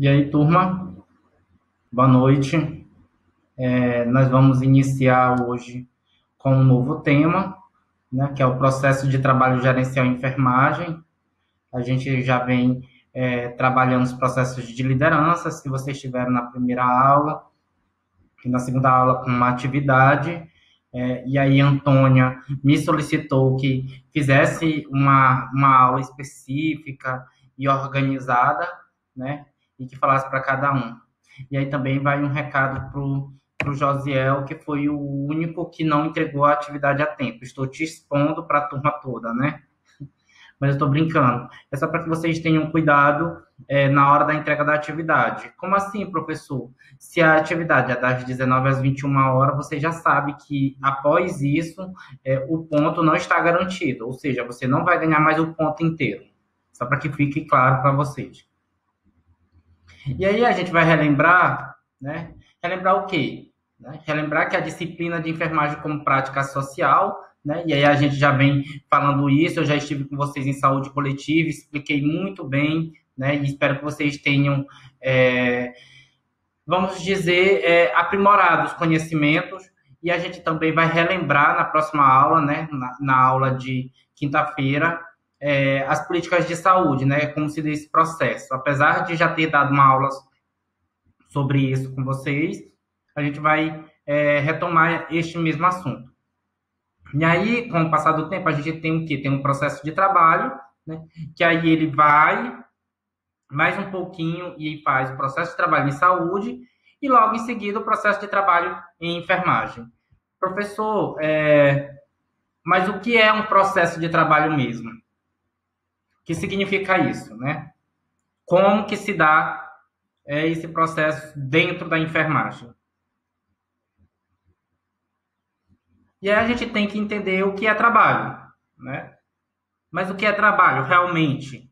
E aí, turma, boa noite. Nós vamos iniciar hoje com um novo tema, né, que é o processo de trabalho gerencial em enfermagem. A gente já vem trabalhando os processos de liderança, se vocês estiveram na primeira aula, e na segunda aula com uma atividade. E aí, Antônia me solicitou que fizesse uma aula específica e organizada, né, e que falasse para cada um. E aí também vai um recado para o Josiel, que foi o único que não entregou a atividade a tempo. Estou te expondo para a turma toda, né? Mas eu estou brincando. É só para que vocês tenham cuidado na hora da entrega da atividade. Como assim, professor? Se a atividade é das 19 às 21 horas, você já sabe que após isso, o ponto não está garantido. Ou seja, você não vai ganhar mais o ponto inteiro. Só para que fique claro para vocês. E aí a gente vai relembrar, né? Relembrar o quê? Né? Relembrar que a disciplina de enfermagem como prática social, né? E aí a gente já vem falando isso, eu já estive com vocês em saúde coletiva, expliquei muito bem, né? E espero que vocês tenham, vamos dizer, aprimorado os conhecimentos. E a gente também vai relembrar na próxima aula, né? Na aula de quinta-feira, as políticas de saúde, né? Como se dê esse processo. Apesar de já ter dado uma aula sobre isso com vocês, a gente vai retomar este mesmo assunto. E aí, com o passar do tempo, a gente tem o quê? Tem um processo de trabalho, né? Que aí ele vai mais um pouquinho e faz o processo de trabalho em saúde e logo em seguida o processo de trabalho em enfermagem. Professor, mas o que é um processo de trabalho mesmo? O que significa isso, né? Como que se dá esse processo dentro da enfermagem? E aí a gente tem que entender o que é trabalho, né? Mas o que é trabalho realmente?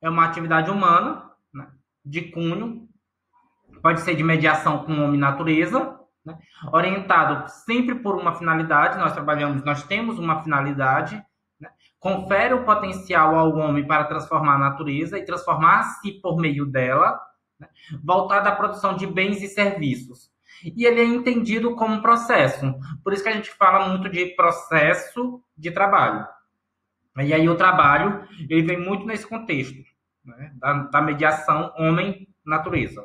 É uma atividade humana, né? De cunho, pode ser de mediação com o homem e natureza, né? Orientado sempre por uma finalidade. Nós temos uma finalidade, né? Confere o potencial ao homem para transformar a natureza e transformar-se por meio dela, né? Voltado à produção de bens e serviços. E ele é entendido como um processo. Por isso que a gente fala muito de processo de trabalho. E aí o trabalho, ele vem muito nesse contexto, né? Da mediação homem-natureza.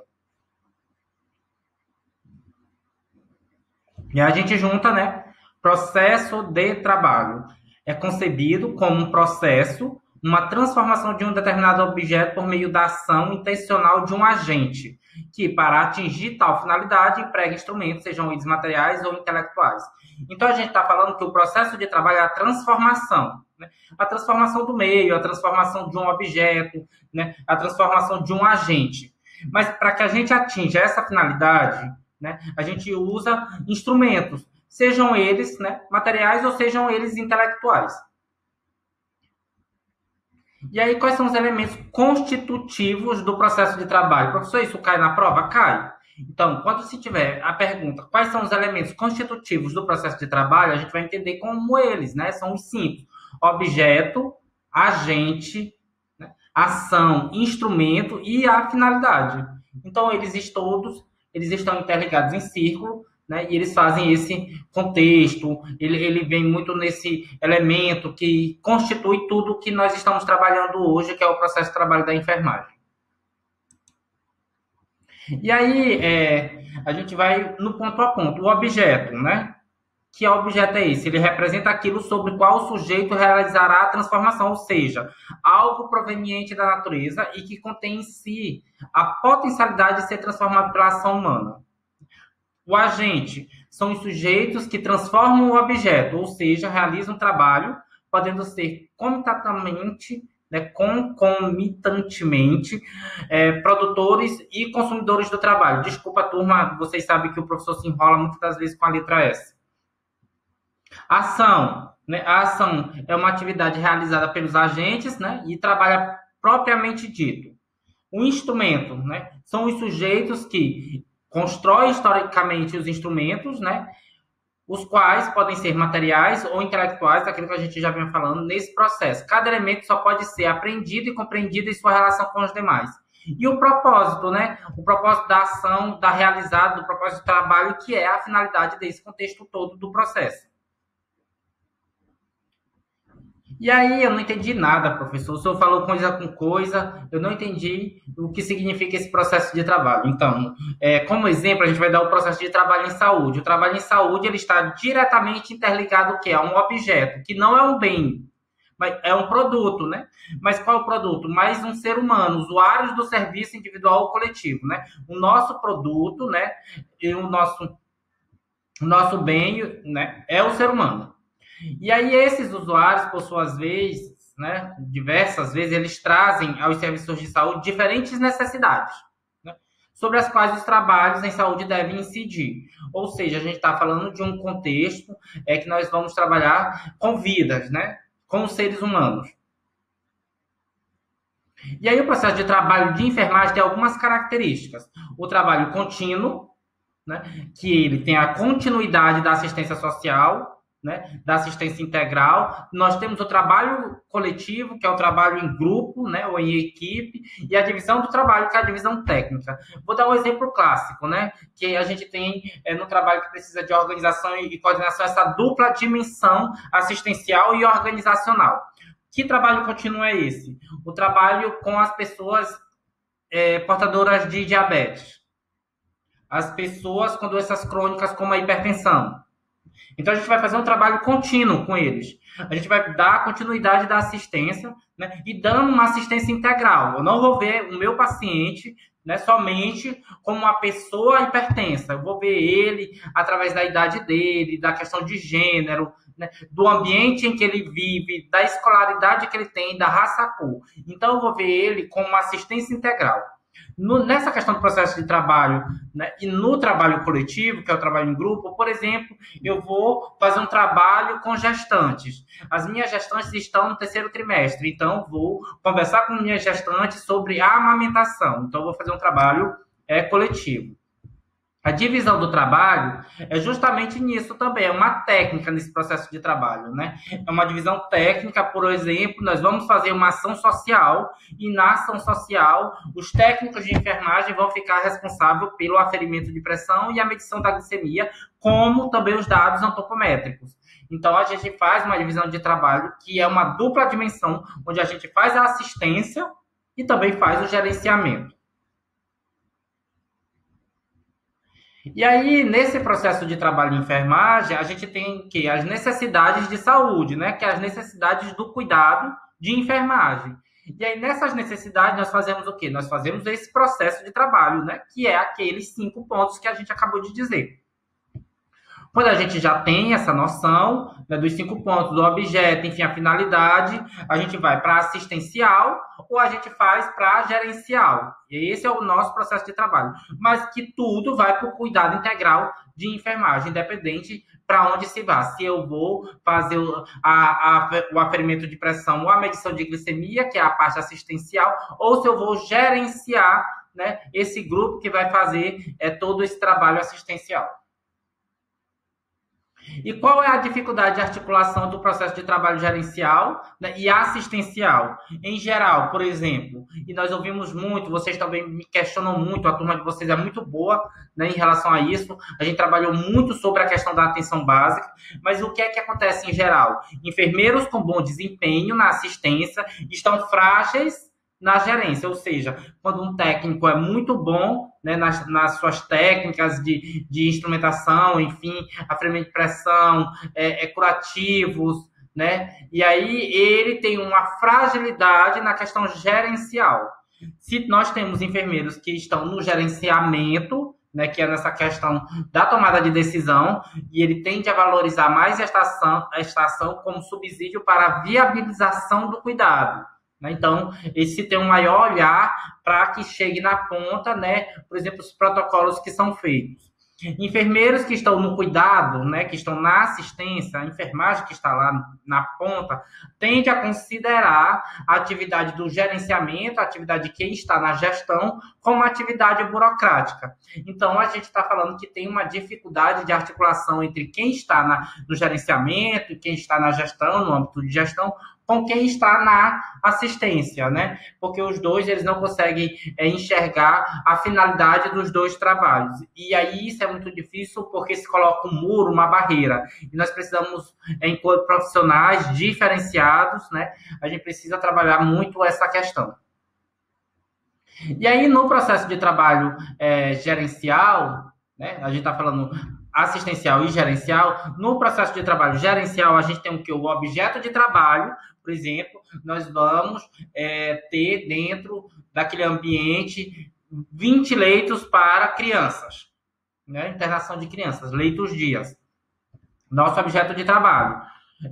E a gente junta, né? Processo de trabalho. É concebido como um processo, uma transformação de um determinado objeto por meio da ação intencional de um agente, que, para atingir tal finalidade, emprega instrumentos, sejam eles materiais ou intelectuais. Então, a gente está falando que o processo de trabalho é a transformação, né? A transformação do meio, a transformação de um objeto, né? A transformação de um agente. Mas, para que a gente atinja essa finalidade, né, a gente usa instrumentos, sejam eles, né, materiais ou sejam eles intelectuais. E aí, quais são os elementos constitutivos do processo de trabalho? Professor, isso cai na prova? Cai. Então, quando se tiver a pergunta quais são os elementos constitutivos do processo de trabalho, a gente vai entender como eles, né? São os cinco: objeto, agente, né, ação, instrumento e a finalidade. Então, eles estão interligados em círculo, né? E eles fazem esse contexto, ele vem muito nesse elemento que constitui tudo que nós estamos trabalhando hoje, que é o processo de trabalho da enfermagem. E aí, a gente vai no ponto a ponto. O objeto, né? Que objeto é esse? Ele representa aquilo sobre qual o sujeito realizará a transformação, ou seja, algo proveniente da natureza e que contém em si a potencialidade de ser transformado pela ação humana. O agente são os sujeitos que transformam o objeto, ou seja, realizam trabalho, podendo ser concomitantemente, produtores e consumidores do trabalho. Desculpa, turma, vocês sabem que o professor se enrola muitas das vezes com a letra S. Ação, né? A ação é uma atividade realizada pelos agentes, né? E trabalha propriamente dito. O instrumento, né? São os sujeitos que constroem historicamente os instrumentos, né? os quais podem ser materiais ou intelectuais, daquilo que a gente já vinha falando nesse processo. Cada elemento só pode ser aprendido e compreendido em sua relação com os demais. E o propósito, né? O propósito da ação, da realizada, do propósito do trabalho, que é a finalidade desse contexto todo do processo. E aí eu não entendi nada, professor. O senhor falou coisa com coisa, eu não entendi o que significa esse processo de trabalho. Então, como exemplo, a gente vai dar o processo de trabalho em saúde. O trabalho em saúde ele está diretamente interligado a um objeto, que não é um bem, mas é um produto, né? Mas qual é o produto? Mais um ser humano, usuários do serviço individual ou coletivo, né? O nosso produto, né? E o nosso bem, né? É o ser humano. E aí esses usuários, por suas vezes, né, diversas vezes, eles trazem aos serviços de saúde diferentes necessidades, né, sobre as quais os trabalhos em saúde devem incidir. Ou seja, a gente está falando de um contexto que nós vamos trabalhar com vidas, né, com os seres humanos. E aí o processo de trabalho de enfermagem tem algumas características. O trabalho contínuo, né, que ele tem a continuidade da assistência social, né, da assistência integral. Nós temos o trabalho coletivo, que é o trabalho em grupo, né, ou em equipe, e a divisão do trabalho, que é a divisão técnica. Vou dar um exemplo clássico, né, que a gente tem no trabalho que precisa de organização e coordenação, essa dupla dimensão assistencial e organizacional. Que trabalho contínuo é esse? O trabalho com as pessoas portadoras de diabetes, as pessoas com doenças crônicas como a hipertensão. Então, a gente vai fazer um trabalho contínuo com eles. A gente vai dar a continuidade da assistência, né, e dando uma assistência integral. Eu não vou ver o meu paciente, né, somente como uma pessoa hipertensa. Eu vou ver ele através da idade dele, da questão de gênero, né, do ambiente em que ele vive, da escolaridade que ele tem, da raça, cor. Então, eu vou ver ele como uma assistência integral. Nessa questão do processo de trabalho, né, e no trabalho coletivo, que é o trabalho em grupo, por exemplo, eu vou fazer um trabalho com gestantes. As minhas gestantes estão no 3º trimestre, então vou conversar com minhas gestantes sobre a amamentação. Então, vou fazer um trabalho coletivo. A divisão do trabalho é justamente nisso também, é uma técnica nesse processo de trabalho, né? É uma divisão técnica, por exemplo, nós vamos fazer uma ação social e na ação social os técnicos de enfermagem vão ficar responsáveis pelo aferimento de pressão e a medição da glicemia, como também os dados antropométricos. Então, a gente faz uma divisão de trabalho que é uma dupla dimensão, onde a gente faz a assistência e também faz o gerenciamento. E aí, nesse processo de trabalho em enfermagem, a gente tem que as necessidades de saúde, né? Que é as necessidades do cuidado de enfermagem. E aí, nessas necessidades, nós fazemos o quê? Nós fazemos esse processo de trabalho, né? Que é aqueles 5 pontos que a gente acabou de dizer. Quando a gente já tem essa noção, né, dos 5 pontos, do objeto, enfim, a finalidade, a gente vai para assistencial ou a gente faz para gerencial. E esse é o nosso processo de trabalho. Mas que tudo vai para o cuidado integral de enfermagem, independente para onde se vá. Se eu vou fazer o aferimento de pressão ou a medição de glicemia, que é a parte assistencial, ou se eu vou gerenciar, né, esse grupo que vai fazer todo esse trabalho assistencial. E qual é a dificuldade de articulação do processo de trabalho gerencial, né, e assistencial? Em geral, por exemplo, e nós ouvimos muito, vocês também me questionam muito, a turma de vocês é muito boa, né, em relação a isso, a gente trabalhou muito sobre a questão da atenção básica, mas o que é que acontece em geral? Enfermeiros com bom desempenho na assistência estão frágeis na gerência, ou seja, quando um técnico é muito bom, né, nas suas técnicas de instrumentação, enfim, aferimento de pressão, curativos, né, e aí ele tem uma fragilidade na questão gerencial. Se nós temos enfermeiros que estão no gerenciamento, né, que é nessa questão da tomada de decisão, e ele tende a valorizar mais esta ação como subsídio para a viabilização do cuidado. Então, esse tem um maior olhar para que chegue na ponta, né, por exemplo, os protocolos que são feitos. Enfermeiros que estão no cuidado, né, que estão na assistência, a enfermagem que está lá na ponta, tende a considerar a atividade do gerenciamento, a atividade de quem está na gestão, como uma atividade burocrática. Então, a gente está falando que tem uma dificuldade de articulação entre quem está no gerenciamento e quem está na gestão, no âmbito de gestão, com quem está na assistência, né? Porque os dois, eles não conseguem enxergar a finalidade dos dois trabalhos. E aí isso é muito difícil porque se coloca um muro, uma barreira. E nós precisamos, enquanto profissionais diferenciados, né? A gente precisa trabalhar muito essa questão. E aí, no processo de trabalho gerencial, né? A gente está falando assistencial e gerencial. No processo de trabalho gerencial, a gente tem o que? O objeto de trabalho, por exemplo, nós vamos ter dentro daquele ambiente 20 leitos para crianças, né? Internação de crianças, leitos dias. Nosso objeto de trabalho.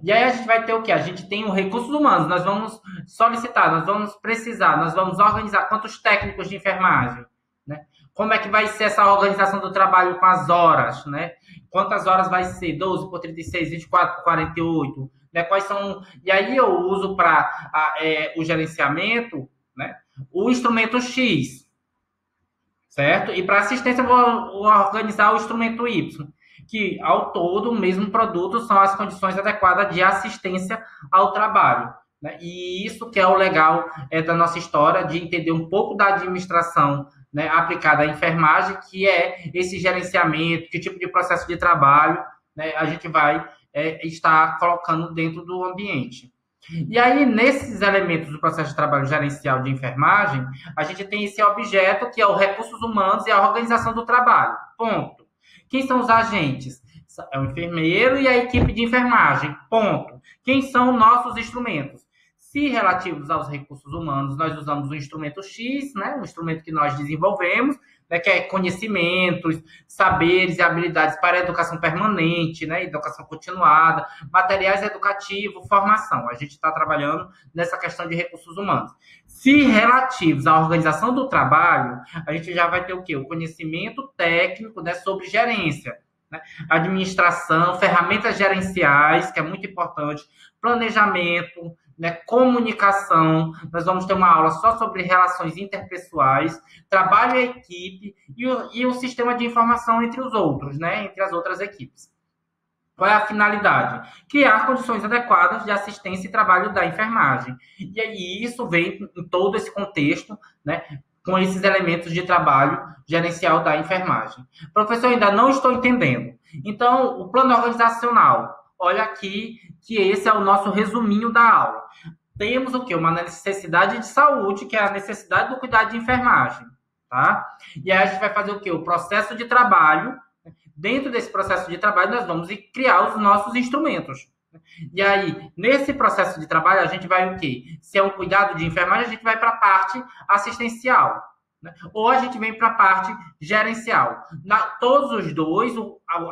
E aí a gente vai ter o quê? A gente tem os recursos humanos, nós vamos solicitar, nós vamos precisar, nós vamos organizar quantos técnicos de enfermagem, né? Como é que vai ser essa organização do trabalho com as horas, né? Quantas horas vai ser? 12 por 36, 24 por 48, né? Quais são... E aí eu uso para o gerenciamento, né? O instrumento X, certo? E para assistência eu vou organizar o instrumento Y, que ao todo o mesmo produto são as condições adequadas de assistência ao trabalho, né? E isso que é o legal da nossa história, de entender um pouco da administração, né, aplicada à enfermagem, que é esse gerenciamento, que tipo de processo de trabalho, né, a gente vai estar colocando dentro do ambiente. E aí, nesses elementos do processo de trabalho gerencial de enfermagem, a gente tem esse objeto que é os recursos humanos e a organização do trabalho. Ponto. Quem são os agentes? É o enfermeiro e a equipe de enfermagem. Ponto. Quem são nossos instrumentos? Se relativos aos recursos humanos, nós usamos o instrumento X, né? Um instrumento que nós desenvolvemos, né? Que é conhecimentos, saberes e habilidades para a educação permanente, né? Educação continuada, materiais educativos, formação. A gente está trabalhando nessa questão de recursos humanos. Se relativos à organização do trabalho, a gente já vai ter o quê? O conhecimento técnico, né, sobre gerência, né? Administração, ferramentas gerenciais, que é muito importante, planejamento, né, comunicação. Nós vamos ter uma aula só sobre relações interpessoais, trabalho em equipe e o sistema de informação entre os outros, né, entre as outras equipes. Qual é a finalidade? Criar condições adequadas de assistência e trabalho da enfermagem. E aí isso vem em todo esse contexto, né, com esses elementos de trabalho gerencial da enfermagem. Professor, ainda não estou entendendo. Então, o plano organizacional. Olha aqui que esse é o nosso resuminho da aula. Temos o quê? Uma necessidade de saúde, que é a necessidade do cuidado de enfermagem, tá? E aí a gente vai fazer o quê? O processo de trabalho. Dentro desse processo de trabalho, nós vamos criar os nossos instrumentos. E aí, nesse processo de trabalho, a gente vai o quê? Se é um cuidado de enfermagem, a gente vai para a parte assistencial, né? Ou a gente vem para a parte gerencial. Todos os dois,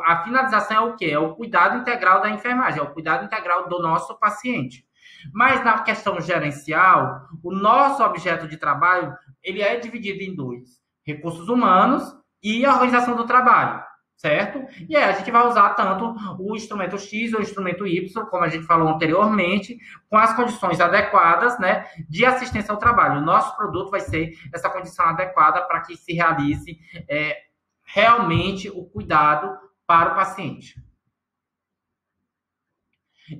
a finalização é o quê? É o cuidado integral da enfermagem, é o cuidado integral do nosso paciente. Mas na questão gerencial, o nosso objeto de trabalho, ele é dividido em dois: recursos humanos e a organização do trabalho. Certo? E aí a gente vai usar tanto o instrumento X ou o instrumento Y, como a gente falou anteriormente, com as condições adequadas, né, de assistência ao trabalho. O nosso produto vai ser essa condição adequada para que se realize realmente o cuidado para o paciente.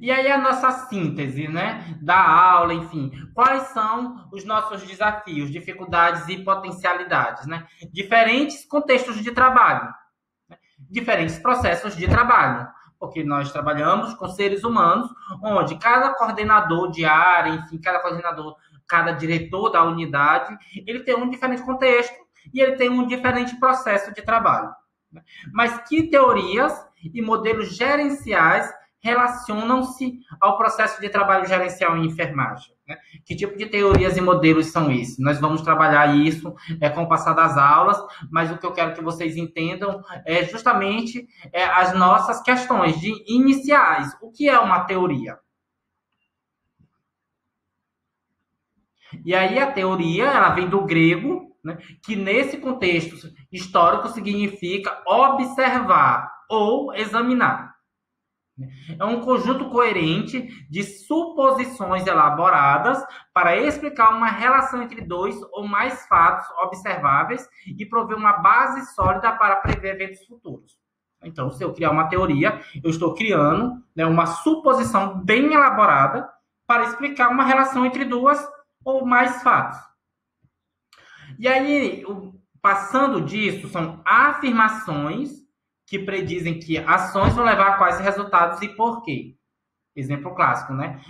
E aí a nossa síntese, né, da aula, enfim, quais são os nossos desafios, dificuldades e potencialidades, né? Diferentes contextos de trabalho, diferentes processos de trabalho, porque nós trabalhamos com seres humanos, onde cada coordenador de área, enfim, cada coordenador, cada diretor da unidade, ele tem um diferente contexto e ele tem um diferente processo de trabalho. Mas que teorias e modelos gerenciais relacionam-se ao processo de trabalho gerencial em enfermagem, né? Que tipo de teorias e modelos são esses? Nós vamos trabalhar isso com o passar das aulas, mas o que eu quero que vocês entendam é justamente as nossas questões iniciais. O que é uma teoria? E aí a teoria, ela vem do grego, né, que nesse contexto histórico significa observar ou examinar. É um conjunto coerente de suposições elaboradas para explicar uma relação entre dois ou mais fatos observáveis e prover uma base sólida para prever eventos futuros. Então, se eu criar uma teoria, eu estou criando, né, uma suposição bem elaborada para explicar uma relação entre duas ou mais fatos. E aí, passando disso, são afirmações que predizem que ações vão levar a quais resultados e por quê. Exemplo clássico, né?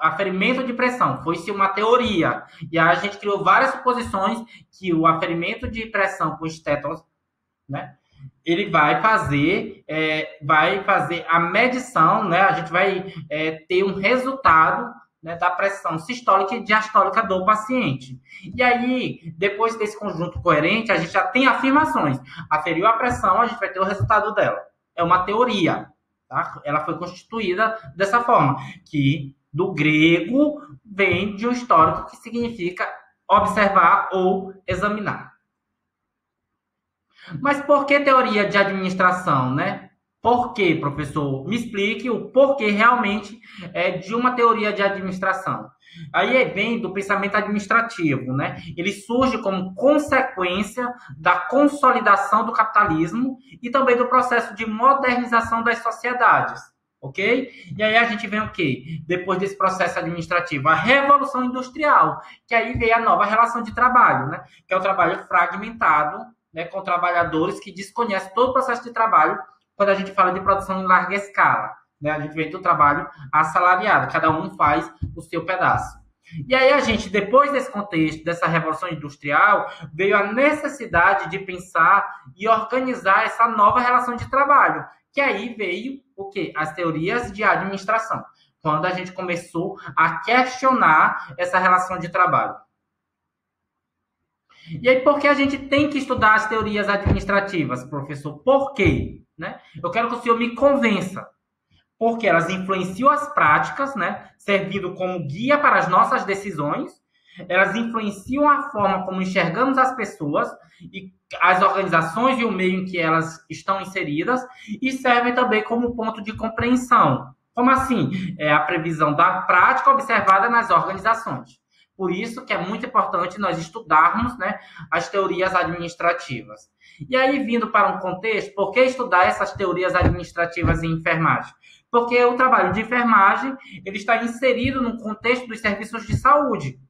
Aferimento de pressão foi-se uma teoria. E aí a gente criou várias suposições que o aferimento de pressão com estétos, né? Ele vai fazer a medição, né? A gente vai ter um resultado, né, da pressão sistólica e diastólica do paciente. E aí, depois desse conjunto coerente, a gente já tem afirmações. Aferiu a pressão, a gente vai ter o resultado dela. É uma teoria, tá? Ela foi constituída dessa forma, que do grego vem de um histórico que significa observar ou examinar. Mas por que teoria de administração, né? Por que, professor? Me explique o porquê realmente de uma teoria de administração. Aí vem do pensamento administrativo, né? Ele surge como consequência da consolidação do capitalismo e também do processo de modernização das sociedades, ok? E aí a gente vem o quê? Depois desse processo administrativo, a Revolução Industrial, que aí veio a nova relação de trabalho, né? Que é o trabalho fragmentado, né, com trabalhadores que desconhecem todo o processo de trabalho quando a gente fala de produção em larga escala, né? A gente vem do trabalho assalariado, cada um faz o seu pedaço. E aí a gente, depois desse contexto, dessa revolução industrial, veio a necessidade de pensar e organizar essa nova relação de trabalho, que aí veio o quê? As teorias de administração, quando a gente começou a questionar essa relação de trabalho. E aí, por que a gente tem que estudar as teorias administrativas, professor? Por quê? Né? Eu quero que o senhor me convença. Porque elas influenciam as práticas, né? Servindo como guia para as nossas decisões. Elas influenciam a forma como enxergamos as pessoas e as organizações e o meio em que elas estão inseridas. E servem também como ponto de compreensão. Como assim? É a previsão da prática observada nas organizações. Por isso que é muito importante nós estudarmos, né, as teorias administrativas. E aí, vindo para um contexto, por que estudar essas teorias administrativas em enfermagem? Porque o trabalho de enfermagem ele está inserido no contexto dos serviços de saúde.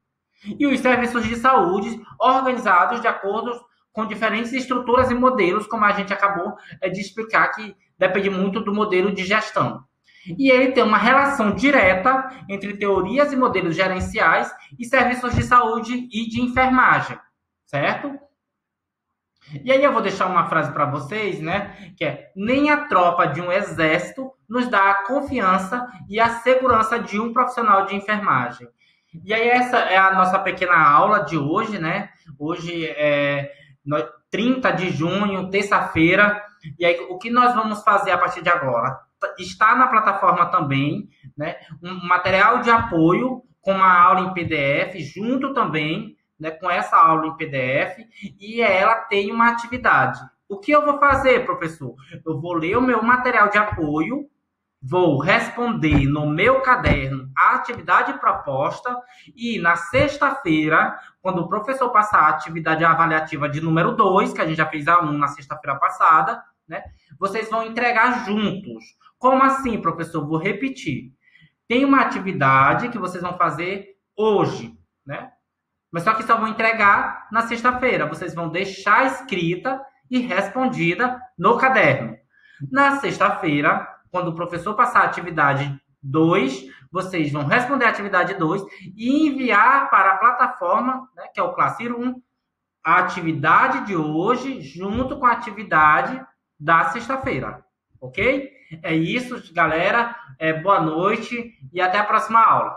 E os serviços de saúde organizados de acordo com diferentes estruturas e modelos, como a gente acabou de explicar, que depende muito do modelo de gestão. E ele tem uma relação direta entre teorias e modelos gerenciais e serviços de saúde e de enfermagem, certo? E aí eu vou deixar uma frase para vocês, né? Que é: nem a tropa de um exército nos dá a confiança e a segurança de um profissional de enfermagem. E aí essa é a nossa pequena aula de hoje, né? Hoje é 30 de junho, terça-feira. E aí o que nós vamos fazer a partir de agora? Está na plataforma também, né, um material de apoio com uma aula em PDF, junto também, né, com essa aula em PDF, e ela tem uma atividade. O que eu vou fazer, professor? Eu vou ler o meu material de apoio, vou responder no meu caderno a atividade proposta e na sexta-feira, quando o professor passar a atividade avaliativa de número 2, que a gente já fez a 1 na sexta-feira passada, né, vocês vão entregar juntos. Como assim, professor? Vou repetir. Tem uma atividade que vocês vão fazer hoje, né? Mas só que só vão entregar na sexta-feira. Vocês vão deixar escrita e respondida no caderno. Na sexta-feira, quando o professor passar a atividade 2, vocês vão responder a atividade 2 e enviar para a plataforma, né, que é o Classiro 1, a atividade de hoje junto com a atividade da sexta-feira. Ok? É isso, galera. Boa noite e até a próxima aula.